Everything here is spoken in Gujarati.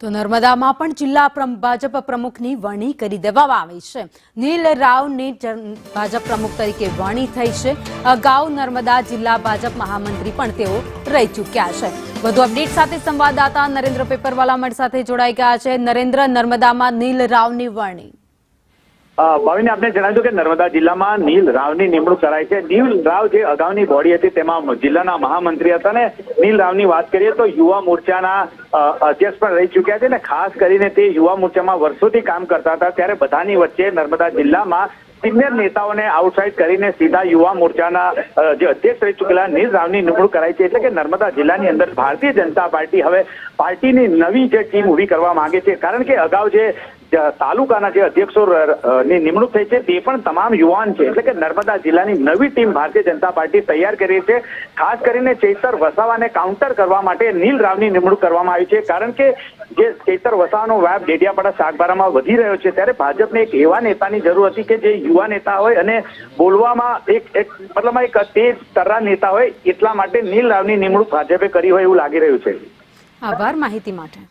તો નર્મદામાં પણ જિલ્લા ભાજપ પ્રમુખની વરણી કરી દેવામાં આવી છે। નીલ રાવની ભાજપ પ્રમુખ તરીકે વરણી થઈ છે। અગાઉ નર્મદા જિલ્લા ભાજપ મહામંત્રી પણ તેઓ રહી ચૂક્યા છે। વધુ અપડેટ સાથે સંવાદદાતા નરેન્દ્ર પેપરવાલા અમારી સાથે જોડાઈ ગયા છે। નરેન્દ્ર, નર્મદામાં નીલ રાવની વરણી। ભાવિને આપને જણાવ્યું કે નર્મદા જિલ્લામાં નીલ રાવની નિમણૂક કરાઈ છે। નીલ રાવ જે અગાઉની બોડી હતી તેમાં જિલ્લાના મહામંત્રી હતા ને નીલ રાવની વાત કરીએ તો યુવા મોરચાના અધ્યક્ષ પણ રહી ચૂક્યા છે ને ખાસ કરીને તે યુવા મોરચામાં વર્ષોથી કામ કરતા હતા। ત્યારે બધાની વચ્ચે નર્મદા જિલ્લામાં સિનિયર નેતાઓને આઉટસાઇડ કરીને સીધા યુવા મોરચાના જે અધ્યક્ષ રહી ચૂકેલા નીલ રાવની નિમણૂક કરાઈ છે। એટલે કે નર્મદા જિલ્લાની અંદર ભારતીય જનતા પાર્ટી હવે પાર્ટીની નવી જે ટીમ ઊભી કરવા માંગે છે। કારણ કે અગાઉ જે તાલુકાના જે અધ્યક્ષો ની નિમણૂક થઈ છે તે પણ તમામ યુવાન છે। એટલે કે નર્મદા જિલ્લાની નવી ટીમ ભારતીય જનતા પાર્ટી તૈયાર કરી છે। ખાસ કરીને ચૈતર વસાવાને કાઉન્ટર કરવા માટે નીલ રાવની નિમણૂક કરવામાં આવી છે। કારણ કે જે ચૈતર વસાવાનો વ્યાપ ડેડિયાપાડા સાગબારામાં વધી રહ્યો છે ત્યારે ભાજપને એક એવા નેતાની જરૂર હતી કે જે યુવા નેતા હોય અને બોલવામાં મતલબ એક તેજ તર્રા નેતા હોય। એટલા માટે નીલ રાવની નિમણૂક ભાજપે કરી હોય એવું લાગી રહ્યું છે। આભાર માહિતી માટે।